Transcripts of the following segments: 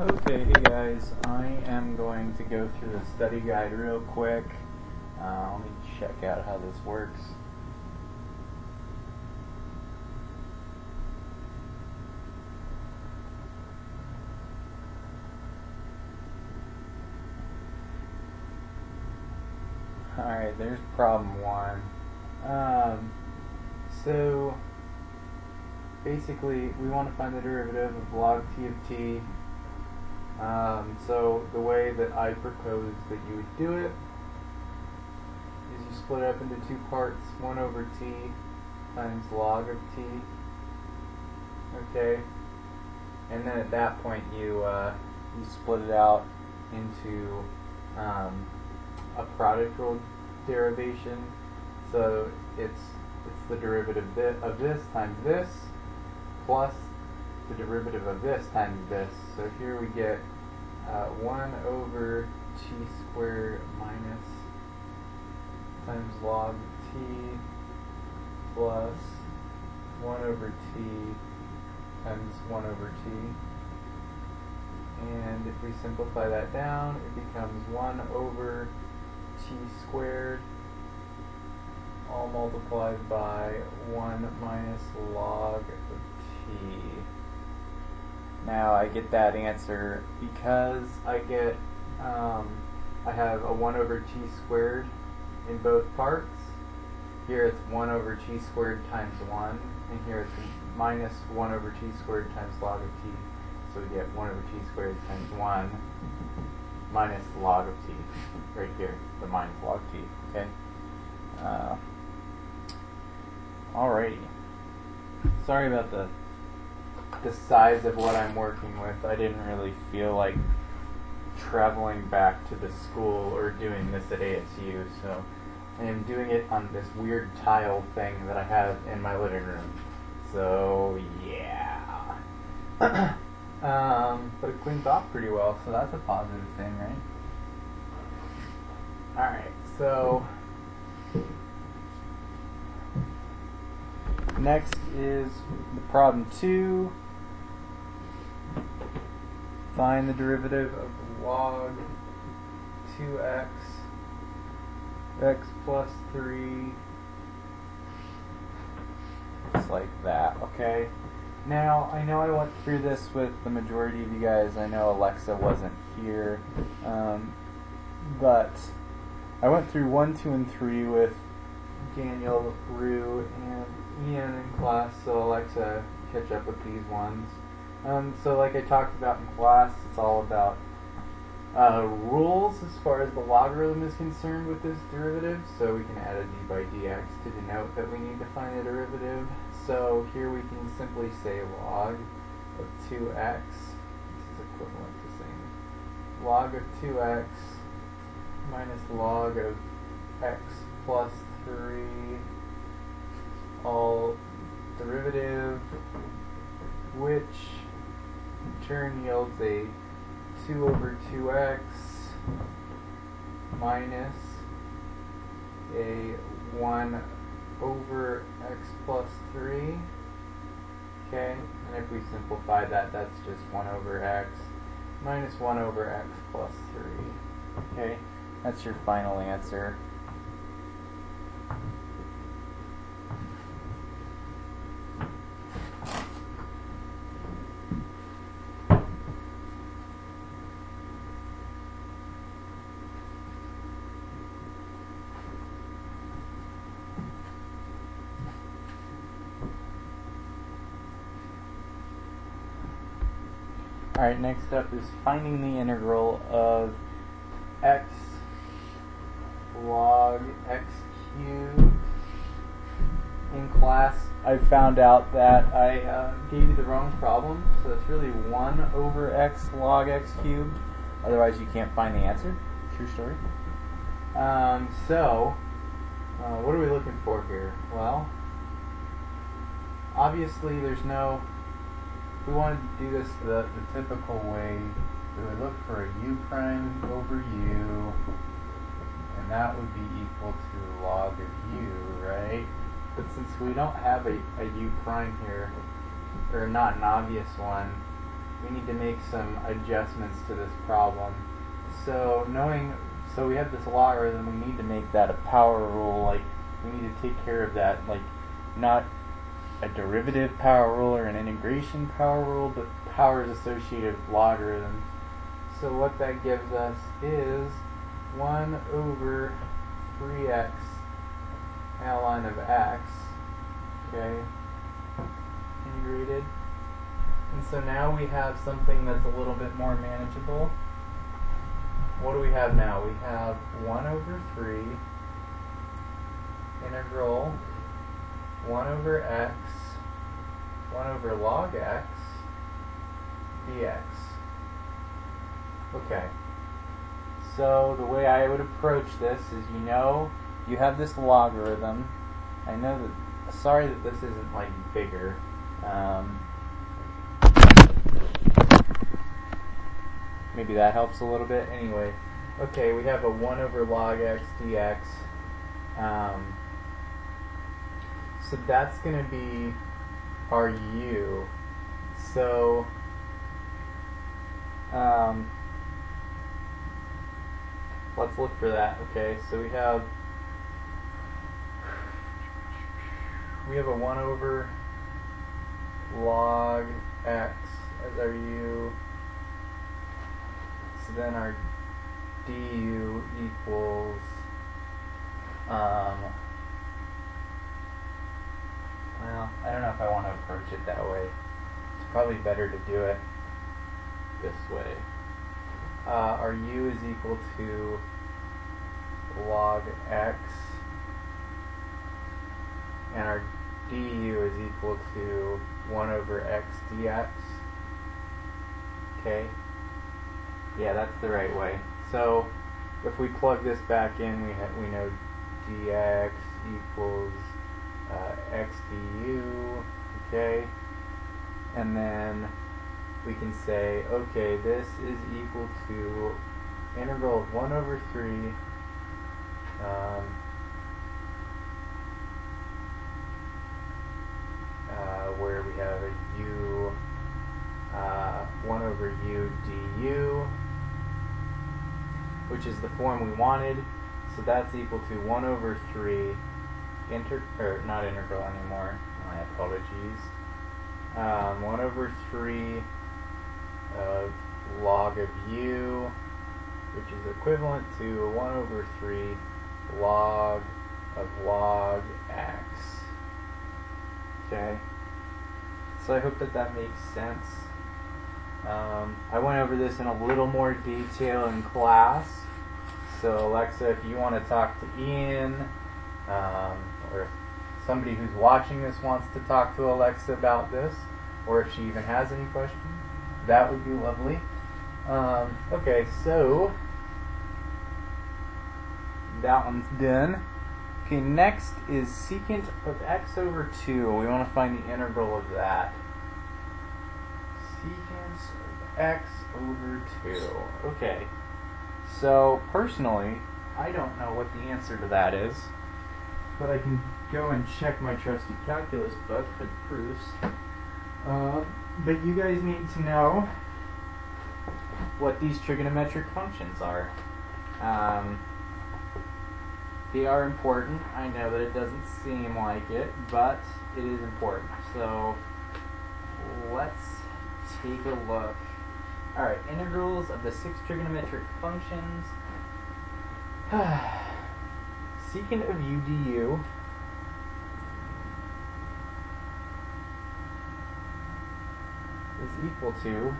Okay, hey guys, I am going to go through the study guide real quick. Let me check out how this works. Alright, there's problem one. So basically we want to find the derivative of log t of t. So the way that I propose that you would do it is you split it up into two parts, 1 over t times log of t. Okay, and then at that point you split it out into a product rule derivation. So it's the derivative of this times this plus the derivative of this times this. So here we get 1 over t squared minus times log t plus 1 over t times 1 over t. And if we simplify that down, it becomes 1 over t squared all multiplied by 1 minus log of t. Now I get that answer because I get I have a 1 over t squared in both parts. Here it's 1 over t squared times 1, and here it's minus 1 over t squared times log of t. So we get 1 over t squared times 1 minus log of t, right here, the minus log t, okay? Alrighty. Sorry about the size of what I'm working with. I didn't really feel like traveling back to the school or doing this at ASU, so I am doing it on this weird tile thing that I have in my living room. So yeah. But it cleans off pretty well, so that's a positive thing, right? Alright, so next is the problem 2. Find the derivative of log 2x x plus 3. Just like that, okay? Now, I know I went through this with the majority of you guys. I know Alexa wasn't here. But I went through 1, 2, and 3 with Daniel, Rue, and Ian in class, so Alexa catch up with these ones. So like I talked about in class, it's all about rules as far as the logarithm is concerned with this derivative. So we can add a d by dx to denote that we need to find a derivative. So here we can simply say log of 2x, this is equivalent to saying log of 2x minus log of x plus 3 all derivative, which in turn yields a 2 over 2x minus a 1 over x plus 3. Okay, and if we simplify that, that's just 1 over x minus 1 over x plus 3. Okay, that's your final answer. Alright, next up is finding the integral of x log x cubed. In class, I found out that I gave you the wrong problem, so it's really 1 over x log x cubed. Otherwise, you can't find the answer. True story. What are we looking for here? Well, obviously there's no... We wanted to do this the typical way. We would look for a u prime over u, and that would be equal to log of u, right? But since we don't have a u prime here, or not an obvious one, we need to make some adjustments to this problem. So so we have this logarithm, we need to make that a power rule. Like, we need to take care of that, like, not a derivative power rule or an integration power rule, but powers associated with logarithms. So what that gives us is 1 over 3x ln of x, okay, integrated. And so now we have something that's a little bit more manageable. What do we have now? We have 1 over 3 integral 1 over x, 1 over log x, dx. Okay. So the way I would approach this is, you have this logarithm. I know that, sorry that this isn't like bigger. Maybe that helps a little bit. Anyway, okay, we have a 1 over log x dx. So that's going to be our u. So let's look for that. Okay, so we have a 1 over log x as our u. So then our du equals well, I don't know if I want to approach it that way. It's probably better to do it this way. Our u is equal to log x, and our du is equal to 1 over x dx. Okay? Yeah, that's the right way. So if we plug this back in, we know dx equals x du, okay? And then we can say, okay, this is equal to integral of 1 over 3 where we have a u 1 over u du, which is the form we wanted. So that's equal to 1 over 3 not integral anymore, my apologies. 1 over 3 of log of u, which is equivalent to 1 over 3 log of log x. Okay? So I hope that makes sense. I went over this in a little more detail in class. So Alexa, if you want to talk to Ian, or if somebody who's watching this wants to talk to Alexa about this, or if she even has any questions, that would be lovely. Okay, so that one's done. Okay, next is secant of x over 2. We want to find the integral of that. Secant of x over 2. Okay. So, personally, I don't know what the answer to that is, but I can go and check my trusty calculus book for the proofs. But you guys need to know what these trigonometric functions are. They are important. I know that it doesn't seem like it, but it is important. So, let's take a look. Alright, integrals of the 6 trigonometric functions. Secant of u du is equal to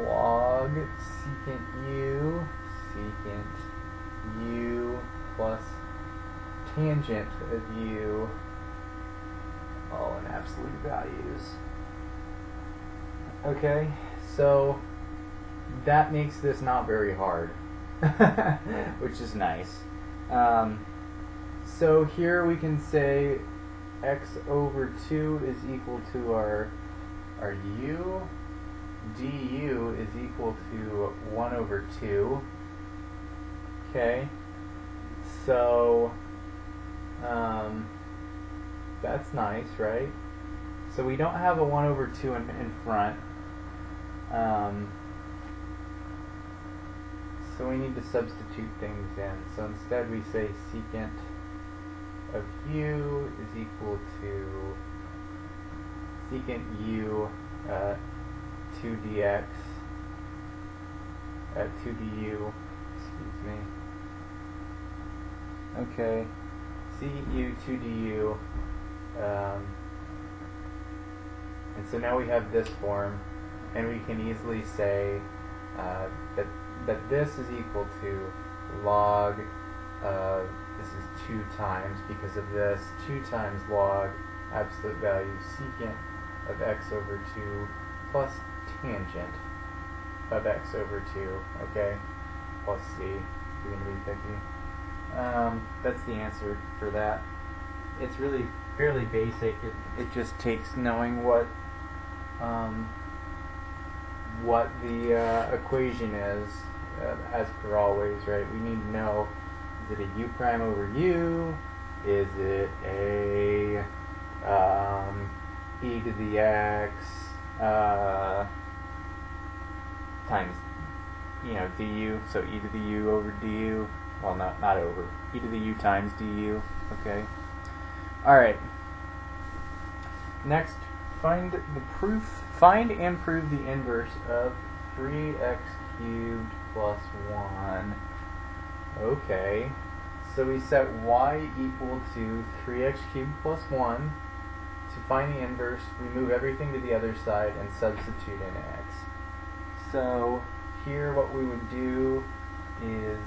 log secant u plus tangent of u, all in absolute values. Okay, so that makes this not very hard, which is nice. So here we can say x over 2 is equal to our u. Du is equal to 1 over 2. Okay, so that's nice, right? So we don't have a 1 over 2 in front. So we need to substitute things in. So instead we say secant of u is equal to secant u 2 dx 2 du, excuse me. Okay, secant u 2 du, and so now we have this form, and we can easily say that this is equal to log of, this is 2 times, because of this, 2 times log absolute value secant of x over 2 plus tangent of x over 2, okay, plus c, if you're going to be picky. That's the answer for that. It's really fairly basic. It just takes knowing what the equation is, as per always, right? We need to know, is it a u prime over u? Is it a e to the x times, du, so e to the u over du, well, not over, e to the u times du, okay? Alright, next, find and prove the inverse of 3x cubed plus 1. Okay, so we set y equal to 3x cubed plus 1. To find the inverse, we move everything to the other side and substitute in x. So here what we would do is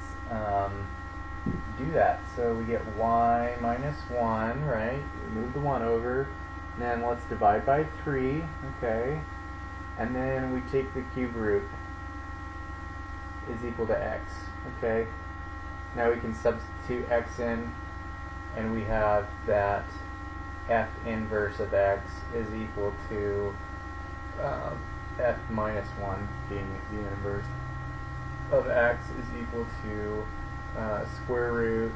do that. So we get y minus 1, right? We move the 1 over. Then let's divide by 3, okay? And then we take the cube root is equal to x, okay? Now we can substitute x in, and we have that f inverse of x is equal to f minus 1 being the inverse of x is equal to square root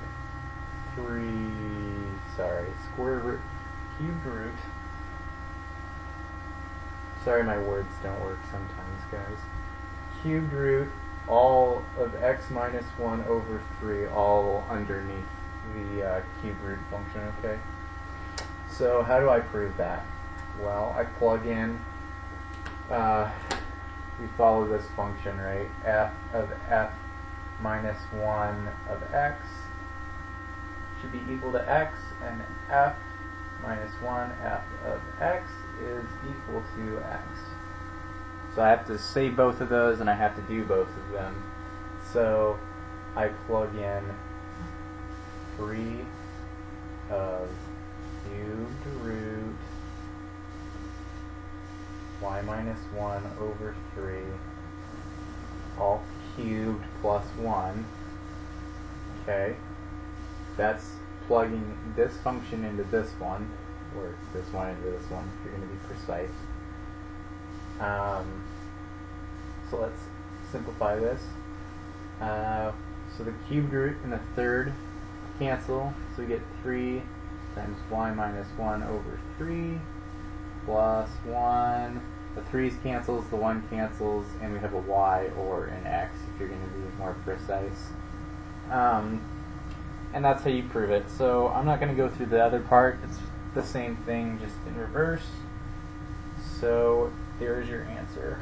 cubed root. Sorry, my words don't work sometimes, guys. Cubed root all of x minus 1 over 3, all underneath the cube root function, okay? So how do I prove that? Well, I plug in, we follow this function, right? F of f minus 1 of x should be equal to x, and f minus 1 f of x is equal to x. So I have to say both of those, and I have to do both of them. So I plug in 3 of cubed root y minus 1 over 3 all cubed plus 1. Okay, that's plugging this function into this one, or this one into this one, if you're going to be precise. So let's simplify this. So the cubed root and the third cancel, so we get 3 times y minus 1 over 3 plus 1. The 3's cancels, the 1 cancels, and we have a y or an x if you're going to be more precise. And that's how you prove it. So I'm not going to go through the other part. It's the same thing, just in reverse. So there's your answer.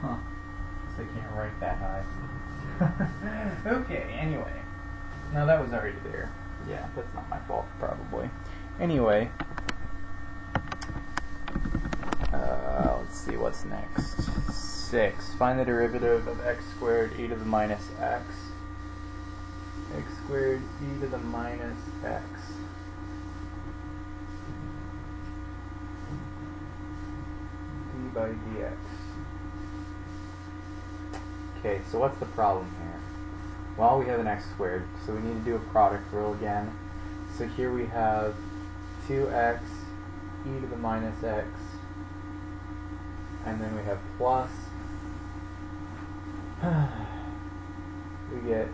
Huh. Guess I can't write that high. Okay, anyway. No, that was already there. Yeah, that's not my fault, probably. Anyway. Let's see, what's next? 6. Find the derivative of x squared e to the minus x. X squared e to the minus x. D by dx. Okay, so what's the problem here? Well, we have an x squared, so we need to do a product rule again. So here we have 2x e to the minus x, and then we have plus, we get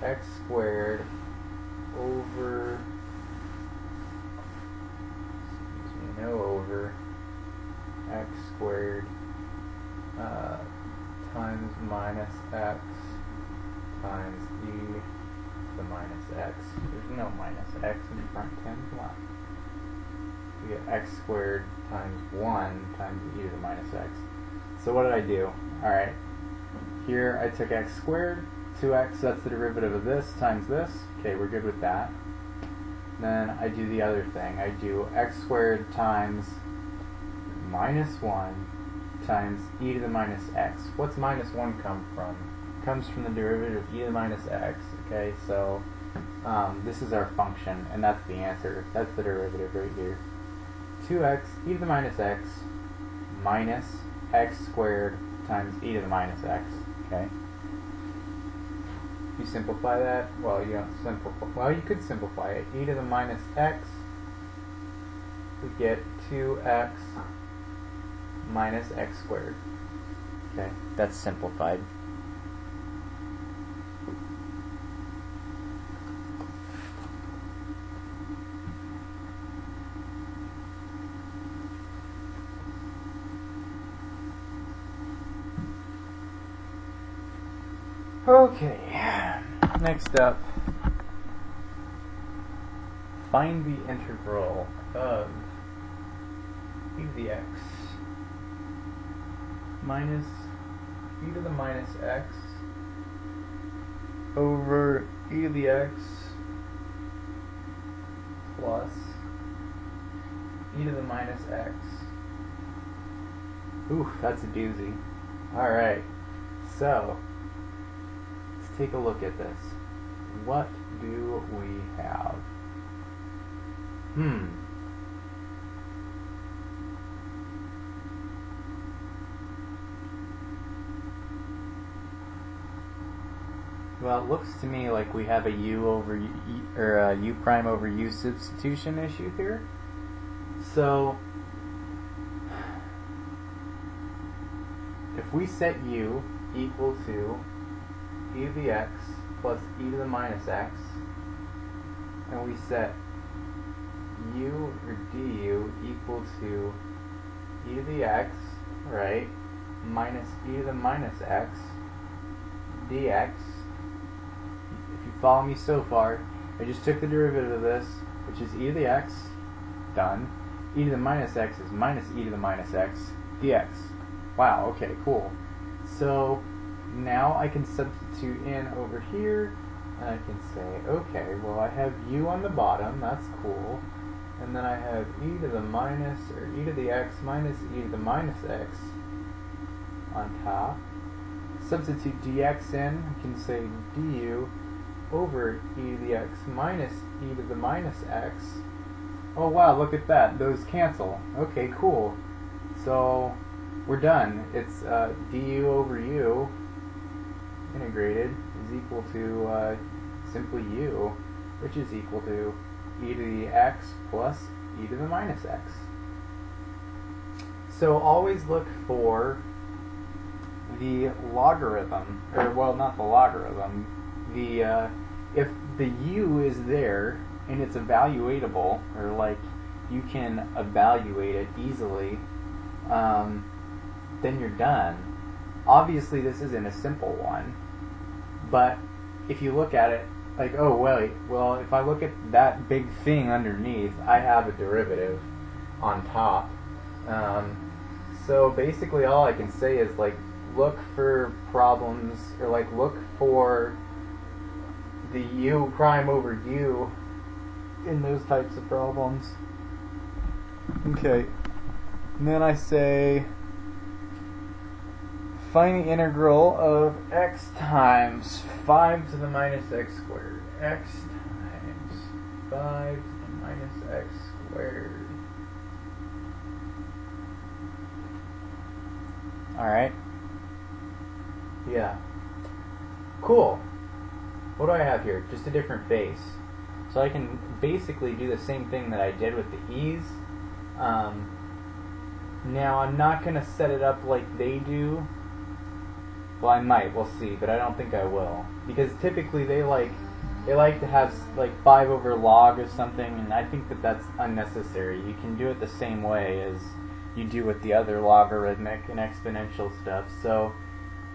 x squared over, over x squared times minus x times e to the minus x. There's no minus x in front 10, come on. We get x squared times 1 times e to the minus x. So what did I do? Alright, here I took x squared, 2x, that's the derivative of this, times this. Okay, we're good with that. Then I do the other thing. I do x squared times minus 1 times e to the minus x. What's minus 1 come from? It comes from the derivative of e to the minus x. Okay, so this is our function, and that's the answer. That's the derivative right here. 2x e to the minus x minus x squared times e to the minus x. Okay. You simplify that? Well, you don't simplify. Well, you could simplify it. E to the minus x, we get 2x minus x squared. Okay, that's simplified. Okay, next up, find the integral of e to the x minus e to the minus x over e to the x plus e to the minus x. Ooh, that's a doozy. Alright, so let's take a look at this. What do we have? Well, it looks to me like we have a u over u, or a u prime over u substitution issue here. So if we set u equal to e to the x plus e to the minus x, and we set u or du equal to e to the x, right, minus e to the minus x dx. If you follow me so far, I just took the derivative of this, which is e to the x, done. E to the minus x is minus e to the minus x dx. Wow, okay, cool. So now I can substitute in over here, and I can say, okay, well I have u on the bottom, that's cool, and then I have e to the minus, or e to the x minus e to the minus x on top. Substitute dx in, I can say du over e to the x minus e to the minus x. Oh wow, look at that, those cancel. Okay, cool. So we're done. It's du over u integrated is equal to simply u, which is equal to e to the x plus e to the minus x. So always look for the logarithm, or well, not the logarithm, the if the u is there and it's evaluatable, or like you can evaluate it easily, then you're done. Obviously this isn't a simple one, but if you look at it like, oh wait, well if I look at that big thing underneath, I have a derivative on top. So basically all I can say is like look for problems, or like look for the u prime over u in those types of problems. Okay, and then I say find the integral of x times 5 to the minus x squared. X times 5 to the minus x squared. Alright. Yeah. Cool. What do I have here? Just a different base. So I can basically do the same thing that I did with the e's. Now I'm not going to set it up like they do. Well, I might. We'll see, but I don't think I will, because typically they like to have like 5 over log or something, and I think that that's unnecessary. You can do it the same way as you do with the other logarithmic and exponential stuff. So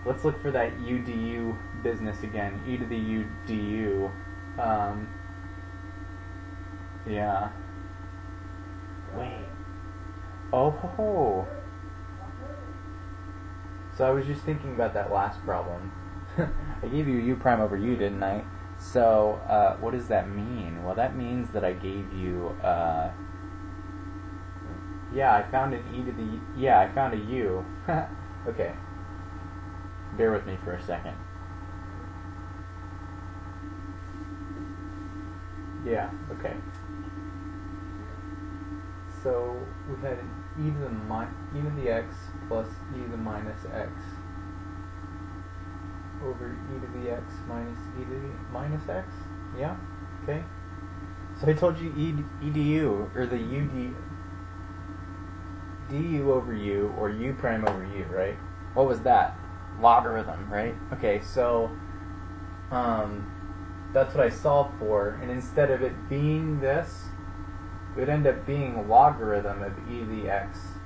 let's look for that u du business again. E to the u du. Yeah. Wait. Oh ho ho. So I was just thinking about that last problem. I gave you u prime over u, didn't I? So what does that mean? Well, that means that I gave you yeah, I found an e to the I found a u. Okay. Bear with me for a second. Yeah, okay. So we had an e to the x plus e to the minus x over e to the x minus e to the minus x. Yeah, okay. So I told you e du, or the du over u, or u prime over u, right? What was that? Logarithm, right? Okay, so that's what I solved for, and instead of it being this, it would end up being a logarithm of e to the x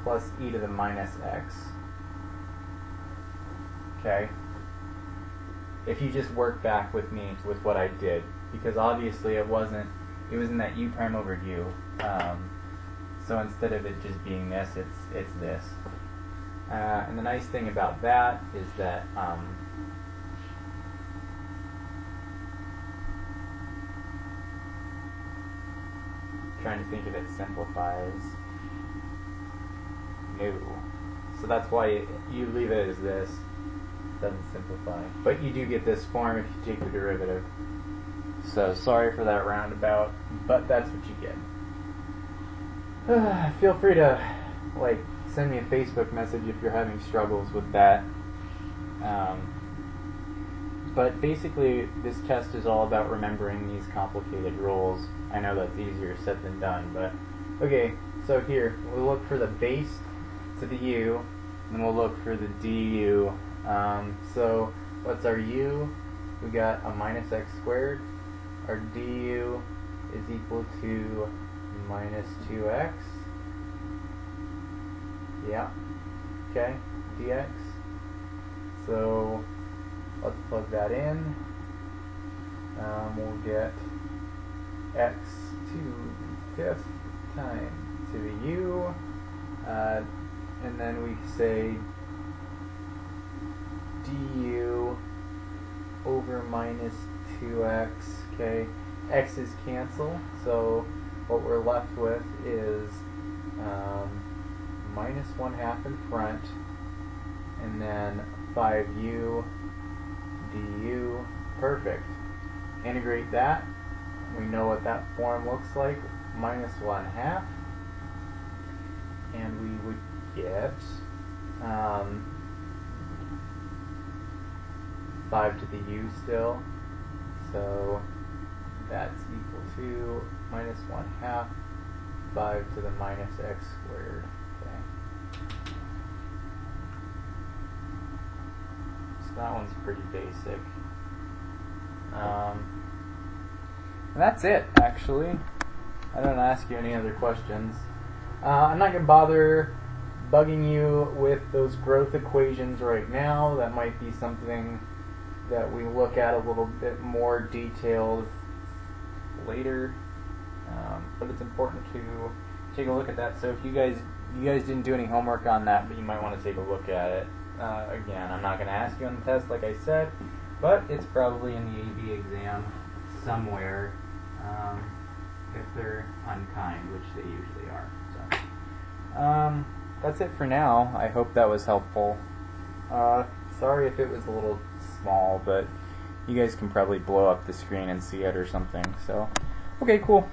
plus e to the minus x. Okay? If you just work back with me with what I did, because obviously it was in that u prime over u. So instead of it just being this, it's this. And the nice thing about that is that trying to think if it simplifies. No. So that's why you leave it as this. Doesn't simplify. But you do get this form if you take the derivative. So sorry for that roundabout, but that's what you get. Feel free to send me a Facebook message if you're having struggles with that. But basically, this test is all about remembering these complicated rules. I know that's easier said than done, but okay. So here we'll look for the base to the u, and then we'll look for the du. So what's our u? We got a minus x squared. Our du is equal to minus 2x. Yeah. Okay. Dx. So let's plug that in. We'll get x to the 5th time to the u, and then we say du over minus 2x. Okay, x's cancel, so what we're left with is minus 1/2 in front, and then 5u du. Perfect. Integrate that. We know what that form looks like. Minus 1/2, and we would get 5 to the u still. So that's equal to minus 1/2, 5 to the minus x squared. Okay. So that one's pretty basic. And that's it, actually. I don't ask you any other questions. I'm not going to bother bugging you with those growth equations right now. That might be something that we look at a little bit more detailed later. But it's important to take a look at that. So if you guys didn't do any homework on that, but you might want to take a look at it. Again, I'm not going to ask you on the test, like I said, but it's probably in the AB exam somewhere, if they're unkind, which they usually are. So, that's it for now. I hope that was helpful. Sorry if it was a little small, but you guys can probably blow up the screen and see it or something. So, okay, cool.